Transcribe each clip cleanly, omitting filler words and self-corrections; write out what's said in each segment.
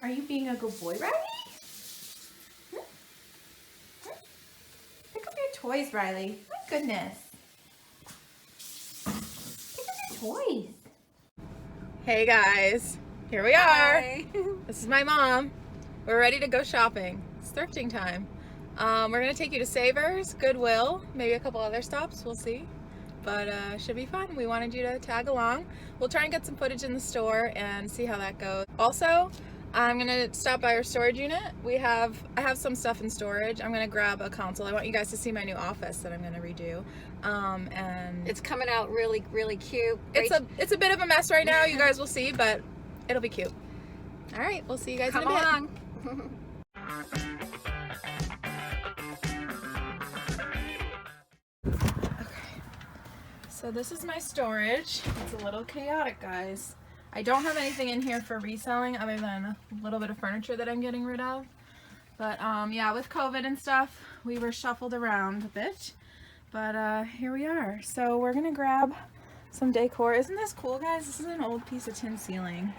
Are you being a good boy, Riley? Pick up your toys, Riley. My goodness. Pick up your toys. Hey guys, here we are. Hi. This is my mom. We're ready to go shopping. It's thrifting time. We're gonna take you to Savers, Goodwill, maybe a couple other stops, we'll see. But should be fun. We wanted you to tag along. We'll try and get some footage in the store and see how that goes. Also, I'm gonna stop by our storage unit. I have some stuff in storage. I'm gonna grab a console. I want you guys to see my new office that I'm gonna redo. And It's coming out really, really cute. it's a bit of a mess right now. You guys will see, but it'll be cute. All right, we'll see you guys in a bit. Come along. So this is my storage. It's a little chaotic, guys. I don't have anything in here for reselling other than a little bit of furniture that I'm getting rid of. But yeah, with COVID and stuff, we were shuffled around a bit. But here we are. So we're gonna grab some decor. Isn't this cool, guys? This is an old piece of tin ceiling.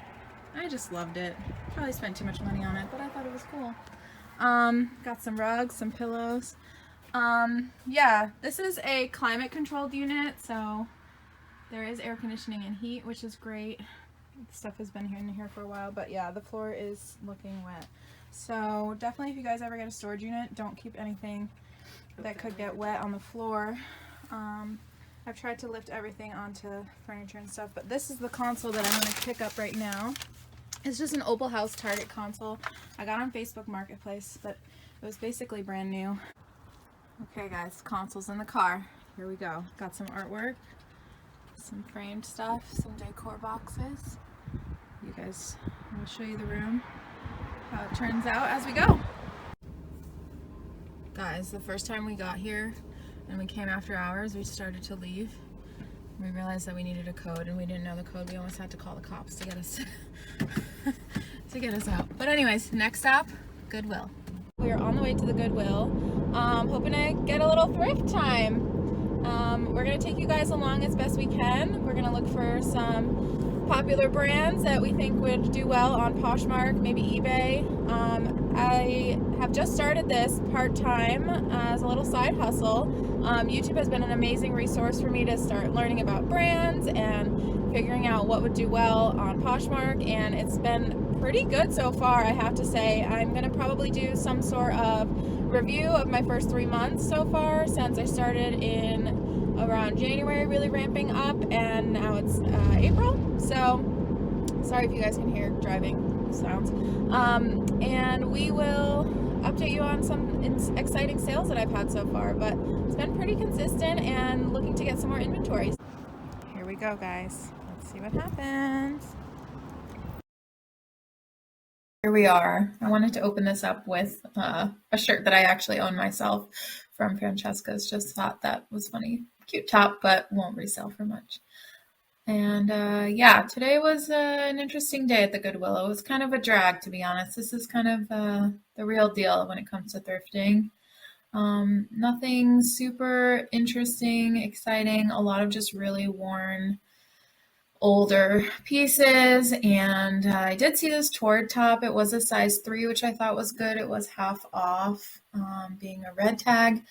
I just loved it. Probably spent too much money on it, but I thought it was cool. Got some rugs, some pillows. Yeah, this is a climate controlled unit, so there is air conditioning and heat, which is great. Stuff has been in here for a while, but yeah, the floor is looking wet. So definitely, if you guys ever get a storage unit, don't keep anything that could get wet on the floor. I've tried to lift everything onto furniture and stuff, but this is the console that I'm going to pick up right now. It's just an Opal House Target console. I got on Facebook Marketplace, but it was basically brand new. Okay guys, console's in the car. Here we go. Got some artwork, some framed stuff, some decor boxes. You guys, I'm gonna show you the room, how it turns out as we go. Guys, the first time we got here and we came after hours, we started to leave. We realized that we needed a code and we didn't know the code. We almost had to call the cops to get us to get us out. But anyways, next stop, Goodwill. We are on the way to the Goodwill, hoping to get a little thrift time. We're going to take you guys along as best we can. We're going to look for some popular brands that we think would do well on Poshmark, maybe eBay. I have just started this part-time as a little side hustle. YouTube has been an amazing resource for me to start learning about brands and figuring out what would do well on Poshmark, and it's been pretty good so far, I have to say. I'm going to probably do some sort of review of my first 3 months so far, since I started in around January, really ramping up, and now it's April. So sorry if you guys can hear driving sounds. And we will update you on some exciting sales that I've had so far, but it's been pretty consistent and looking to get some more inventories. Here we go, guys. Let's see what happens. Here we are. I wanted to open this up with a shirt that I actually own myself from Francesca's. Just thought that was funny. Cute top, but won't resell for much. And yeah, today was an interesting day at the Goodwill. It was kind of a drag, to be honest. This is kind of the real deal when it comes to thrifting. Nothing super interesting, exciting. A lot of just really worn older pieces, and I did see this toward top. It was a size 3, which I thought was good. It was half off, being a red tag.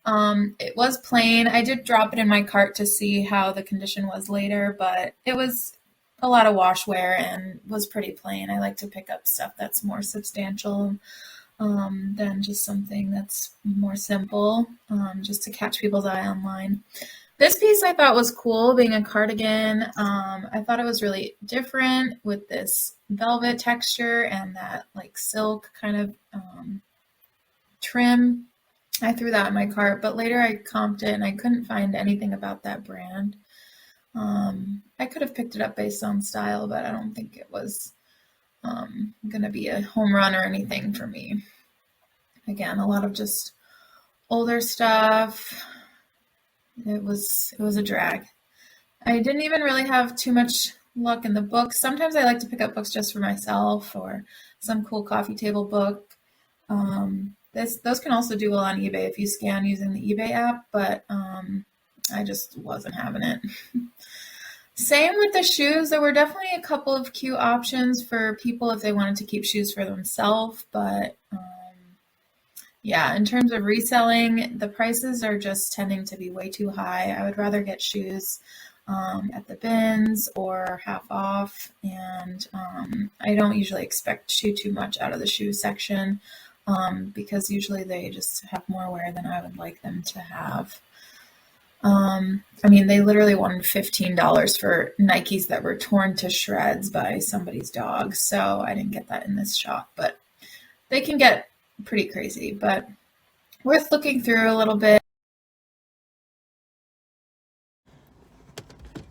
It was plain. I did drop it in my cart to see how the condition was later, but it was a lot of wash wear and was pretty plain. I like to pick up stuff that's more substantial than just something that's more simple, just to catch people's eye online. This piece I thought was cool, being a cardigan. I thought it was really different with this velvet texture and that like silk kind of trim. I threw that in my cart, but later I comped it and I couldn't find anything about that brand. I could have picked it up based on style, but I don't think it was going to be a home run or anything for me. Again, a lot of just older stuff. It was a drag. I didn't even really have too much luck in the books. Sometimes I like to pick up books just for myself or some cool coffee table book. Those can also do well on eBay if you scan using the eBay app, but I just wasn't having it. Same with the shoes. There were definitely a couple of cute options for people if they wanted to keep shoes for themselves, but yeah, in terms of reselling, the prices are just tending to be way too high. I would rather get shoes at the bins or half off, and I don't usually expect too much out of the shoe section because usually they just have more wear than I would like them to have. I mean, they literally wanted $15 for Nikes that were torn to shreds by somebody's dog, so I didn't get that in this shop, but they can get pretty crazy, but worth looking through a little bit.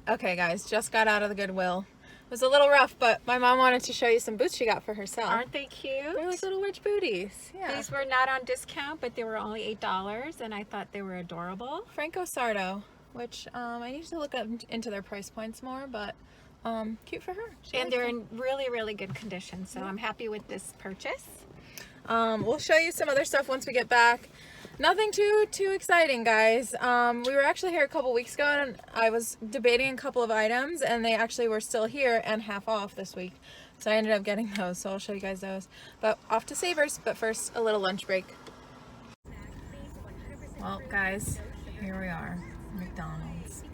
Okay, guys, just got out of the Goodwill. It was a little rough, but my mom wanted to show you some boots she got for herself. Aren't they cute? They're like little witch booties. Yeah. These were not on discount, but they were only $8, and I thought they were adorable. Franco Sardo, which I need to look up into their price points more, but cute for her. And they're in really, really good condition, so I'm happy with this purchase. We'll show you some other stuff once we get back. Nothing too exciting, guys. We were actually here a couple weeks ago, and I was debating a couple of items, and they actually were still here and half off this week. So I ended up getting those, so I'll show you guys those. But off to Savers, but first, a little lunch break. Well, guys, here we are, McDonald's.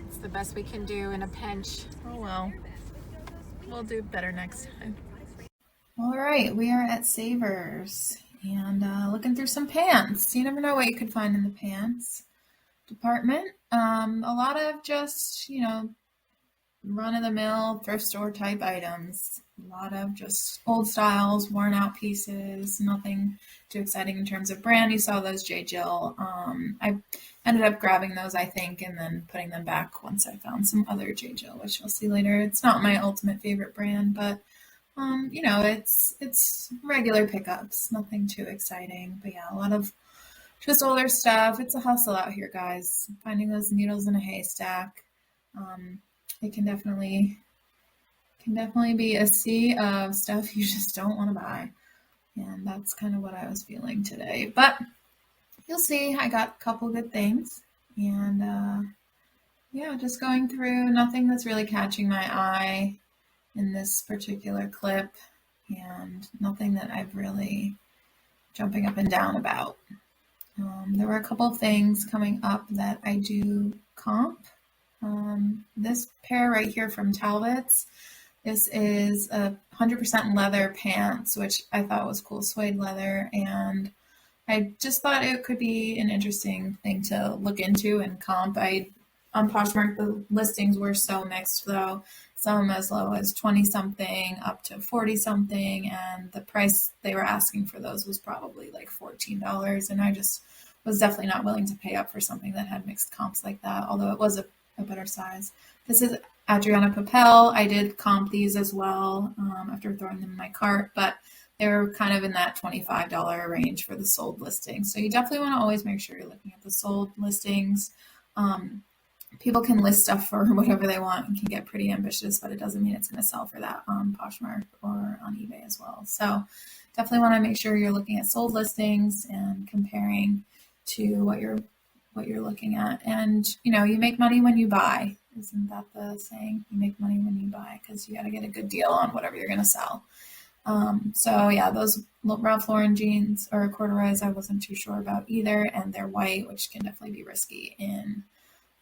It's the best we can do in a pinch. Oh well, we'll do better next time. All right, we are at Savers and looking through some pants. You never know what you could find in the pants department. A lot of just, run-of-the-mill thrift store type items. A lot of just old styles, worn out pieces, nothing too exciting in terms of brand. You saw those J. Jill. I ended up grabbing those, I think, and then putting them back once I found some other J. Jill, which you'll see later. It's not my ultimate favorite brand, but it's regular pickups, nothing too exciting. But yeah, a lot of just older stuff. It's a hustle out here, guys. Finding those needles in a haystack. It can definitely be a sea of stuff you just don't want to buy. And that's kind of what I was feeling today. But you'll see, I got a couple good things. And yeah, just going through, nothing that's really catching my eye in this particular clip, and nothing that I've really jumping up and down about. There were a couple of things coming up that I do comp. This pair right here from Talbot's, this is a 100% leather pants, which I thought was cool, suede leather, and I just thought it could be an interesting thing to look into and comp. On Poshmark, the listings were so mixed though. Some as low as 20 something up to 40 something, and the price they were asking for those was probably like $14, and I just was definitely not willing to pay up for something that had mixed comps like that, although it was a better size. This is Adriana Papel. I did comp these as well after throwing them in my cart, but they were kind of in that $25 range for the sold listings. So you definitely want to always make sure you're looking at the sold listings. People can list stuff for whatever they want and can get pretty ambitious, but it doesn't mean it's going to sell for that on Poshmark or on eBay as well. So definitely want to make sure you're looking at sold listings and comparing to what you're looking at. And you make money when you buy. Isn't that the saying? You make money when you buy, because you got to get a good deal on whatever you're going to sell. So yeah, those Ralph Lauren jeans or corduroys, I wasn't too sure about either, and they're white, which can definitely be risky in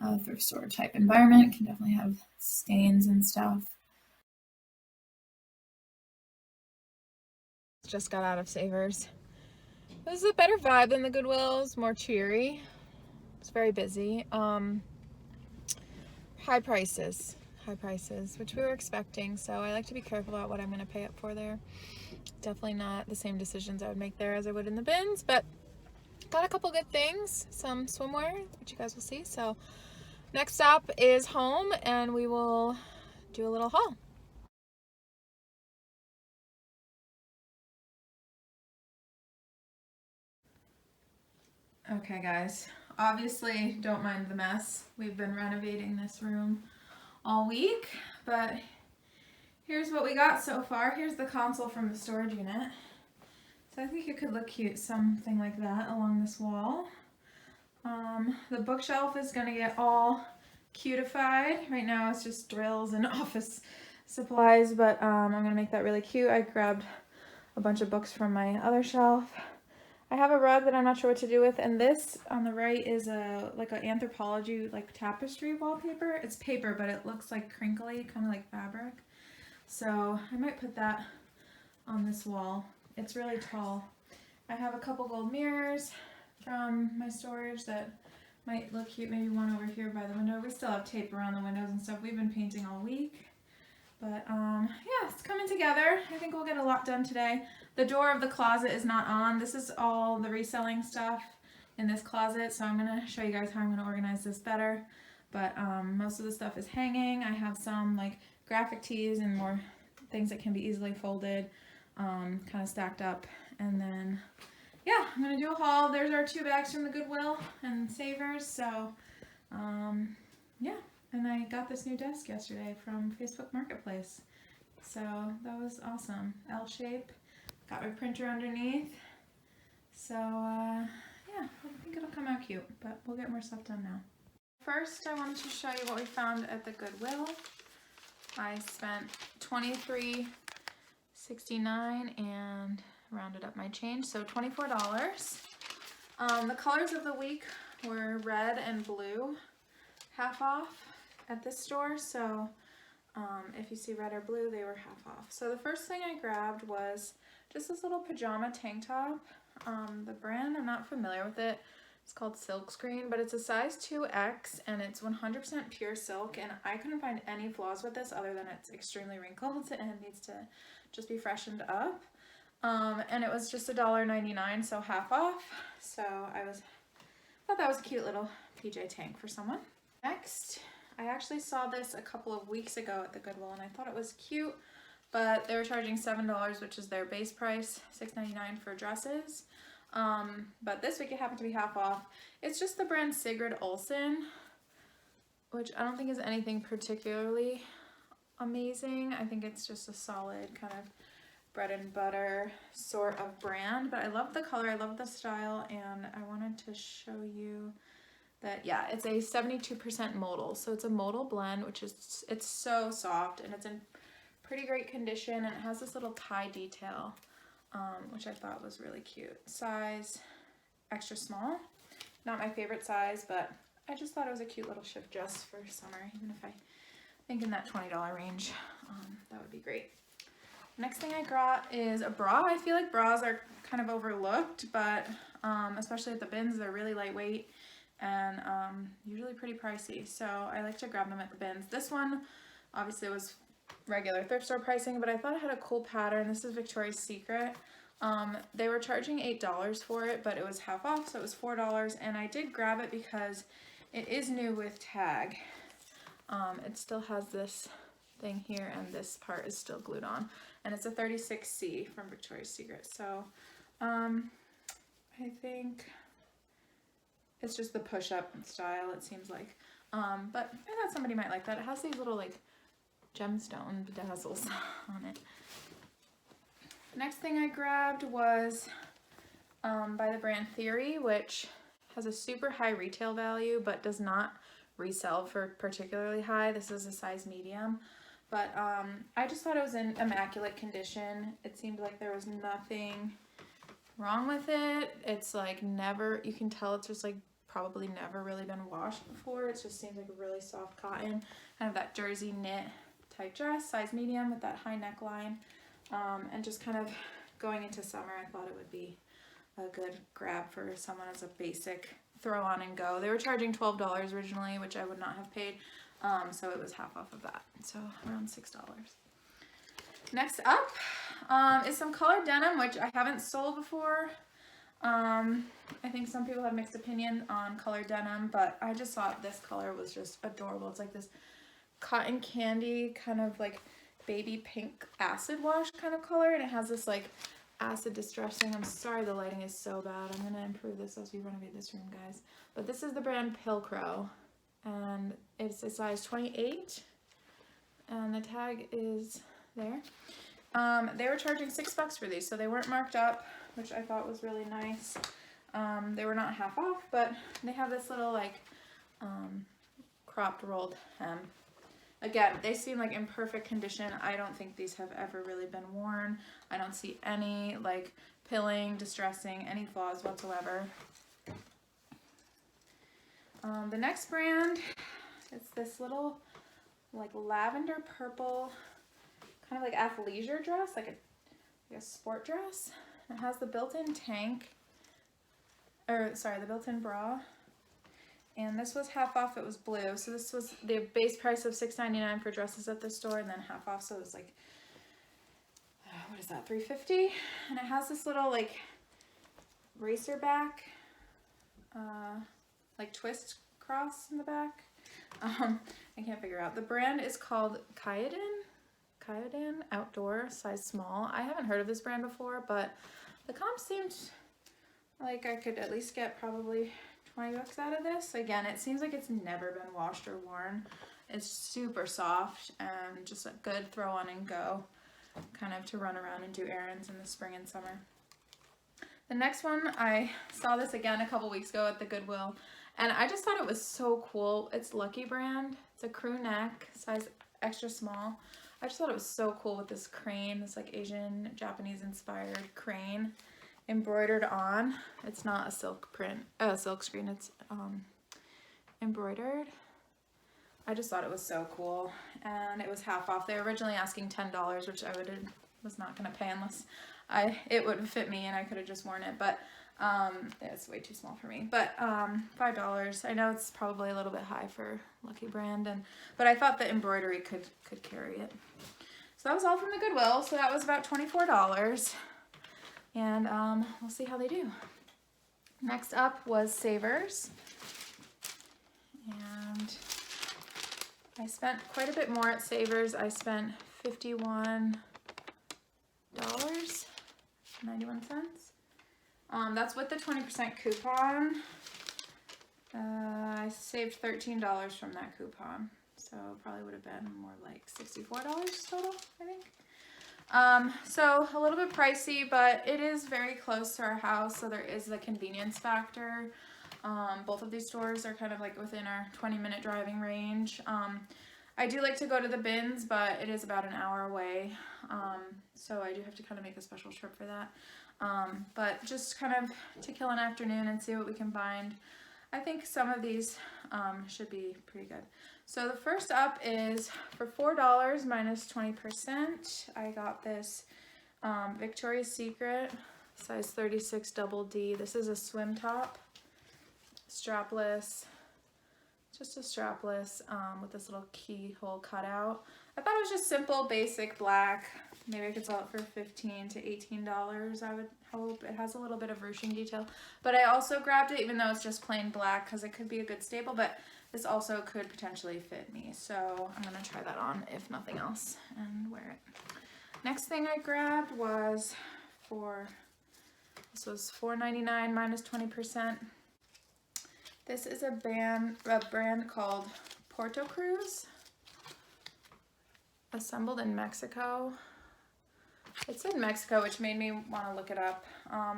a thrift store type environment. It can definitely have stains and stuff. Just got out of Savers. This is a better vibe than the Goodwills, more cheery. It's very busy. High prices, which we were expecting. So I like to be careful about what I'm going to pay up for there. Definitely not the same decisions I would make there as I would in the bins, but got a couple good things, some swimwear, which you guys will see. So next stop is home, and we will do a little haul. Okay, guys. Obviously, don't mind the mess. We've been renovating this room all week, but here's what we got so far. Here's the console from the storage unit. So I think it could look cute, something like that along this wall. The bookshelf is going to get all cutified. Right now it's just drills and office supplies, but I'm gonna make that really cute. I grabbed a bunch of books from my other shelf. I have a rug that I'm not sure what to do with, and this on the right is like an anthropology like tapestry wallpaper. It's paper, but it looks like crinkly, kind of like fabric. So I might put that on this wall. It's really tall. I have a couple gold mirrors from my storage that might look cute. Maybe one over here by the window. We still have tape around the windows and stuff. We've been painting all week. But yeah, it's coming together. I think we'll get a lot done today. The door of the closet is not on. This is all the reselling stuff in this closet. So I'm gonna show you guys how I'm gonna organize this better. But most of the stuff is hanging. I have some like graphic tees and more things that can be easily folded, kind of stacked up. And then, yeah, I'm gonna do a haul. There's our 2 bags from the Goodwill and Savers. So, yeah. And I got this new desk yesterday from Facebook Marketplace. So that was awesome. L shape. Got my printer underneath. So, yeah, I think it'll come out cute, but we'll get more stuff done now. First, I wanted to show you what we found at the Goodwill. I spent $23.69 and rounded up my change, so $24. The colors of the week were red and blue, half off at this store. So if you see red or blue, they were half off. So the first thing I grabbed was just this little pajama tank top. The brand, I'm not familiar with it. It's called Silkscreen, but it's a size 2X and it's 100% pure silk, and I couldn't find any flaws with this other than it's extremely wrinkled and it needs to just be freshened up. And it was just $1.99, so half off. So I thought that was a cute little PJ tank for someone. Next, I actually saw this a couple of weeks ago at the Goodwill and I thought it was cute, but they were charging $7, which is their base price, $6.99 for dresses. But this week it happened to be half off. It's just the brand Sigrid Olsen, which I don't think is anything particularly amazing. I think it's just a solid kind of bread and butter sort of brand, but I love the color, I love the style, and I wanted to show you that, yeah, it's a 72% modal. So it's a modal blend, which is, it's so soft and it's in pretty great condition, and it has this little tie detail, which I thought was really cute. Size extra small, not my favorite size, but I just thought it was a cute little shift dress for summer, even if I think in that $20 range, that would be great. Next thing I got is a bra. I feel like bras are kind of overlooked, but especially at the bins, they're really lightweight and usually pretty pricey. So I like to grab them at the bins. This one obviously was regular thrift store pricing, but I thought it had a cool pattern. This is Victoria's Secret. They were charging $8 for it, but it was half off, so it was $4, and I did grab it because it is new with tag. It still has this thing here, and this part is still glued on, and it's a 36C from Victoria's Secret. So I think it's just the push-up style, it seems like, but I thought somebody might like that. It has these little like gemstone bedazzles on it. Next thing I grabbed was by the brand Theory, which has a super high retail value but does not resell for particularly high. This is a size medium, but I just thought it was in immaculate condition. It seemed like there was nothing wrong with it. It's like never, you can tell it's just like probably never really been washed before. It just seems like a really soft cotton, kind of that jersey knit type dress, size medium with that high neckline, and just kind of going into summer, I thought it would be a good grab for someone as a basic throw on and go. They were charging $12 originally, which I would not have paid, so it was half off of that, so around $6. Next up is some colored denim, which I haven't sold before. I think some people have mixed opinion on colored denim, but I just thought this color was just adorable. It's like this cotton candy kind of like baby pink acid wash kind of color, and it has this like acid distressing. I'm sorry the lighting is so bad. I'm gonna improve this as we renovate this room, guys. But this is the brand Pilcrow, and it's a size 28, and the tag is there. They were charging $6 for these, so they weren't marked up, which I thought was really nice. They were not half off, but they have this little like cropped rolled hem. Again, they seem like in perfect condition. I don't think these have ever really been worn. I don't see any like pilling, distressing, any flaws whatsoever. The next brand, it's this little like lavender purple kind of like athleisure dress, like a sport dress. It has the built-in tank, or sorry, the built-in bra. And this was half off, it was blue. So this was the base price of $6.99 for dresses at the store, and then half off, so it was like, what is that, $3.50? And it has this little like racer back, like twist cross in the back. I can't figure out. The brand is called Kyodan Outdoor, size small. I haven't heard of this brand before, but the comp seemed like I could at least get probably 20 bucks out of this. Again, it seems like it's never been washed or worn. It's super soft and just a good throw on and go, kind of to run around and do errands in the spring and summer. The next one, I saw this again a couple weeks ago at the Goodwill, and I just thought it was so cool. It's Lucky brand. It's a crew neck, size extra small. I just thought it was so cool with this crane, this like Asian, Japanese inspired crane embroidered on. It's not a silk print, silk screen, it's embroidered. I just thought it was so cool, and it was half off. They were originally asking $10, which I was not gonna pay unless it would fit me and I could have just worn it, but it's way too small for me. But $5. I know it's probably a little bit high for Lucky brand, but I thought the embroidery could carry it. So that was all from the Goodwill. So that was about $24, and we'll see how they do. Next up was Savers, and I spent quite a bit more at Savers. I spent $51.91. That's with the 20% coupon. I saved $13 from that coupon, so probably would have been more like $64 total, I think. So a little bit pricey, but it is very close to our house, so there is the convenience factor. Both of these stores are kind of like within our 20-minute driving range. I do like to go to the bins, but it is about an hour away, so I do have to kind of make a special trip for that. But just kind of to kill an afternoon and see what we can find. I think some of these should be pretty good. So the first up is for $4 minus 20%. I got this Victoria's Secret size 36 double D. This is a swim top, strapless, just a strapless with this little keyhole cutout. I thought it was just simple, basic black. Maybe I could sell it for $15 to $18, I would hope. It has a little bit of ruching detail, but I also grabbed it even though it's just plain black because it could be a good staple, but this also could potentially fit me. So I'm gonna try that on if nothing else and wear it. Next thing I grabbed was this was $4.99 minus 20%. This is a brand called Porto Cruz, assembled in Mexico. It's in Mexico, which made me want to look it up.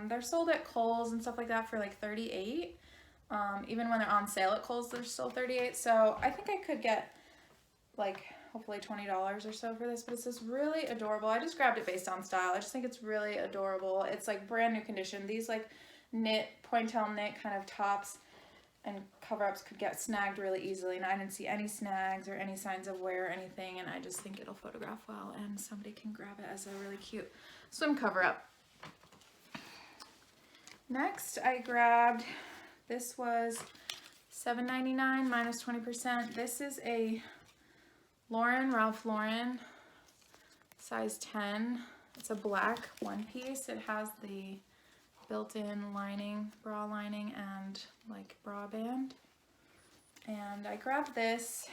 They're sold at Kohl's and stuff like that for like $38. Even when they're on sale at Kohl's, they're still $38. So I think I could get like hopefully $20 or so for this, but it's just really adorable. I just grabbed it based on style. I just think it's really adorable. It's like brand new condition. These like knit, pointelle knit kind of tops and cover-ups could get snagged really easily, and I didn't see any snags or any signs of wear or anything, and I just think it'll photograph well and somebody can grab it as a really cute swim cover-up. Next I grabbed, this was $7.99 minus 20%. This is a Ralph Lauren size 10. It's a black one piece. It has the built-in lining, bra lining, and like bra band. And I grabbed this.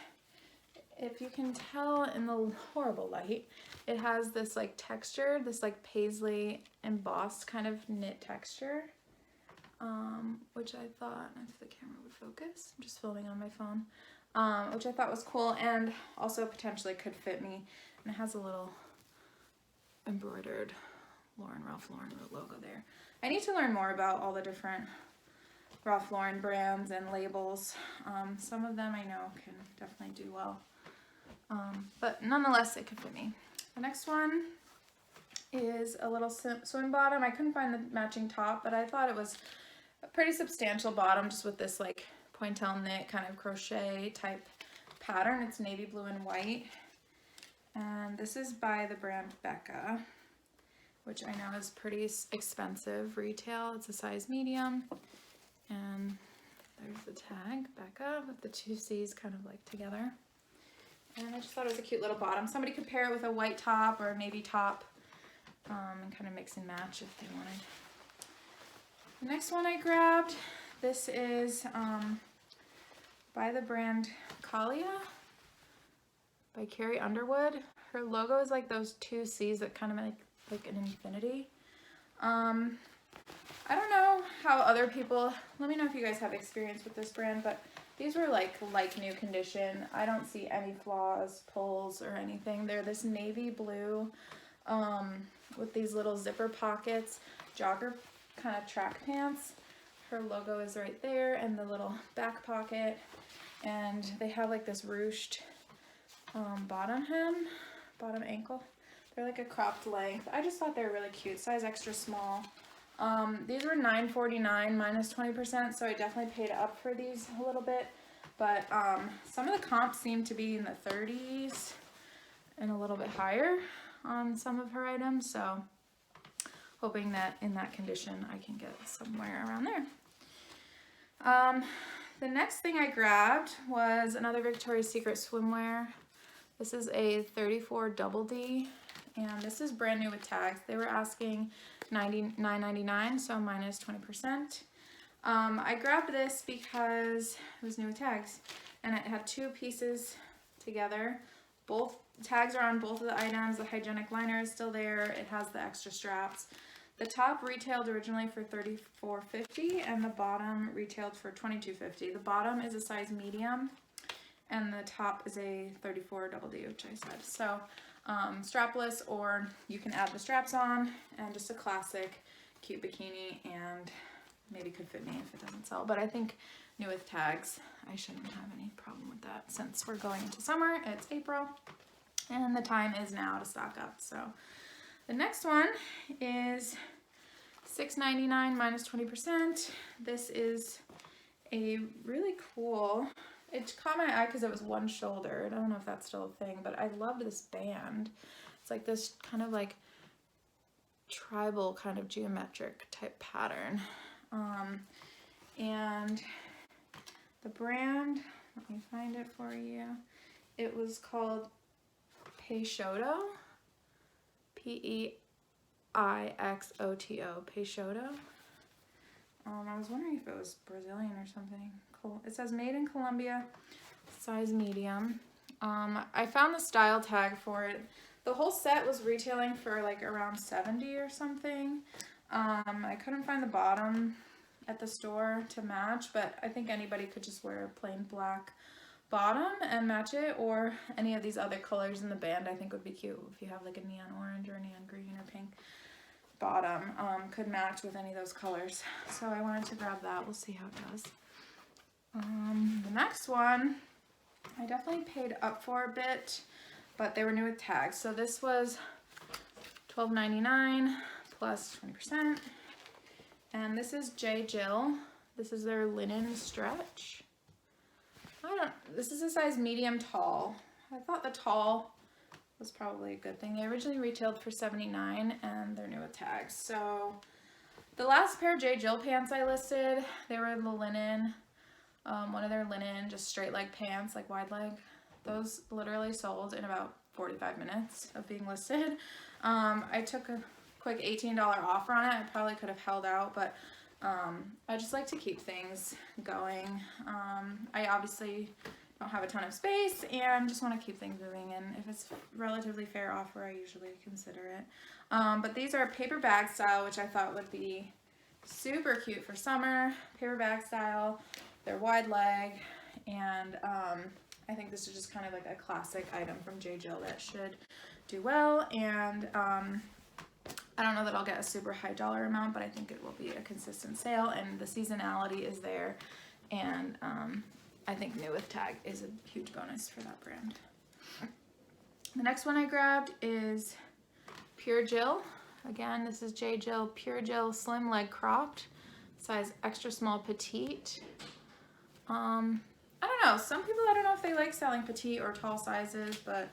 If you can tell in the horrible light, it has this like texture, this like paisley embossed kind of knit texture, which I thought, if the camera would focus, I'm just filming on my phone, which I thought was cool and also potentially could fit me. And it has a little embroidered Ralph Lauren logo there. I need to learn more about all the different Ralph Lauren brands and labels. Some of them I know can definitely do well. But nonetheless, it could fit me. The next one is a little swim bottom. I couldn't find the matching top, but I thought it was a pretty substantial bottom just with this like pointelle knit kind of crochet type pattern. It's navy blue and white. And this is by the brand Becca, which I know is pretty expensive retail. It's a size medium. And there's the tag, Becca, with the two C's kind of like together. And I just thought it was a cute little bottom. Somebody could pair it with a white top or a navy top and kind of mix and match if they wanted. The next one I grabbed, this is by the brand Kalia by Carrie Underwood. Her logo is like those two C's that kind of make like an infinity. I don't know how other people, let me know if you guys have experience with this brand, but these were like new condition. I don't see any flaws, pulls, or anything. They're this navy blue with these little zipper pockets, jogger kind of track pants. Her logo is right there, and the little back pocket. And they have like this ruched bottom hem, bottom ankle. They're like a cropped length. I just thought they were really cute, size extra small. These were $9.49 minus 20%, so I definitely paid up for these a little bit. But some of the comps seem to be in the 30s and a little bit higher on some of her items, so hoping that in that condition I can get somewhere around there. The next thing I grabbed was another Victoria's Secret swimwear. This is a 34 double D, and this is brand new with tags. They were asking $9.99, so minus 20%. I grabbed this because it was new with tags, and it had two pieces together. Both tags are on both of the items. The hygienic liner is still there. It has the extra straps. The top retailed originally for $34.50, and the bottom retailed for $22.50. The bottom is a size medium, and the top is a 34 double D, which I said. So strapless, or you can add the straps on, and just a classic cute bikini, and maybe could fit me if it doesn't sell. But I think new with tags, I shouldn't have any problem with that since we're going into summer. It's April, and the time is now to stock up. So the next one is $6.99 minus 20%. This is a really cool, it caught my eye because it was one shouldered. I don't know if that's still a thing, but I loved this band. It's like this kind of like tribal kind of geometric type pattern. And the brand, let me find it for you. It was called Peixoto, P-E-I-X-O-T-O, Peixoto. I was wondering if it was Brazilian or something. Cool. It says made in Colombia, size medium. I found the style tag for it. The whole set was retailing for like around $70 or something. I couldn't find the bottom at the store to match, but I think anybody could just wear a plain black bottom and match it, or any of these other colors in the band I think would be cute. If you have like a neon orange or a neon green or pink bottom, could match with any of those colors. So I wanted to grab that. We'll see how it does. The next one, I definitely paid up for a bit, but they were new with tags. So this was $12.99 plus 20%. And this is J. Jill. This is their linen stretch. This is a size medium tall. I thought the tall was probably a good thing. They originally retailed for $79, and they're new with tags. So the last pair of J. Jill pants I listed, they were the linen, one of their linen, just straight leg pants, like wide leg. Those literally sold in about 45 minutes of being listed. I took a quick $18 offer on it. I probably could have held out, but I just like to keep things going. I obviously don't have a ton of space and just want to keep things moving, and if it's a relatively fair offer, I usually consider it. But these are paper bag style, which I thought would be super cute for summer. Paper bag style, they're wide leg, and I think this is just kind of like a classic item from J. Jill that should do well. And I don't know that I'll get a super high dollar amount, but I think it will be a consistent sale, and the seasonality is there, and I think new with tag is a huge bonus for that brand. The next one I grabbed is Pure Jill. Again, this is J. Jill Pure Jill Slim Leg Cropped, size extra small petite. I don't know, some people, I don't know if they like selling petite or tall sizes, but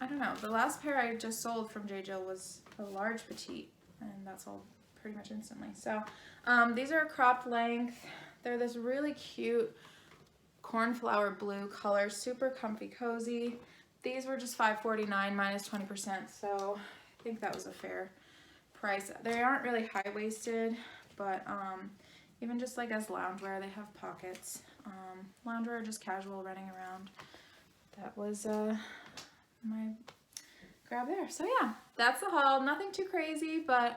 I don't know. The last pair I just sold from J. Jill was a large petite, and that's all pretty much instantly. So these are a cropped length. They're this really cute cornflower blue color, super comfy, cozy. These were just $5.49 minus 20%, so I think that was a fair price. They aren't really high-waisted, but even just like as loungewear, they have pockets. Loungewear, just casual running around. That was my grab there. So yeah, that's the haul. Nothing too crazy, but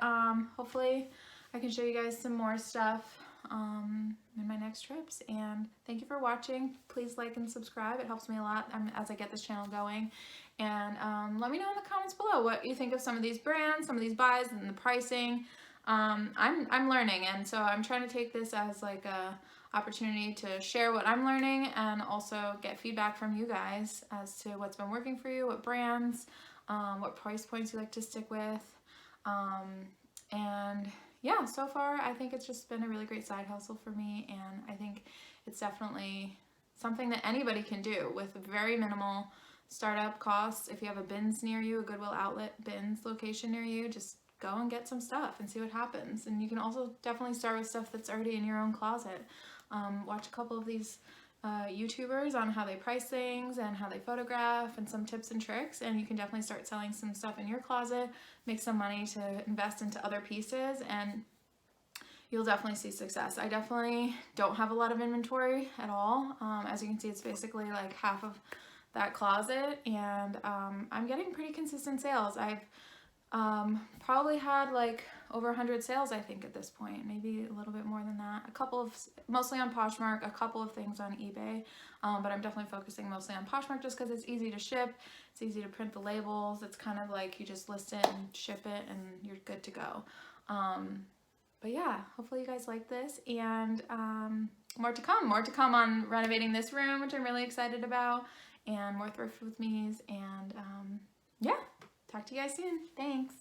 hopefully I can show you guys some more stuff in my next trips. And thank you for watching. Please like and subscribe. It helps me a lot as I get this channel going. And let me know in the comments below what you think of some of these brands, some of these buys, and the pricing. I'm learning, and so I'm trying to take this as like a opportunity to share what I'm learning and also get feedback from you guys as to what's been working for you, what brands, what price points you like to stick with. And yeah, so far I think it's just been a really great side hustle for me, and I think it's definitely something that anybody can do with very minimal startup costs. If you have a bins near you, a Goodwill outlet bins location near you, just go and get some stuff and see what happens. And you can also definitely start with stuff that's already in your own closet. Watch a couple of these YouTubers on how they price things and how they photograph and some tips and tricks, and you can definitely start selling some stuff in your closet, make some money to invest into other pieces, and you'll definitely see success. I definitely don't have a lot of inventory at all. As you can see, it's basically like half of that closet, and I'm getting pretty consistent sales. I've probably had like over 100 sales, I think, at this point, maybe a little bit more than that. A couple of, mostly on Poshmark, a couple of things on eBay, but I'm definitely focusing mostly on Poshmark just because it's easy to ship, it's easy to print the labels, it's kind of like you just list it and ship it and you're good to go. But yeah, hopefully you guys like this, and more to come on renovating this room, which I'm really excited about, and more thrift with me's, and yeah, talk to you guys soon. Thanks.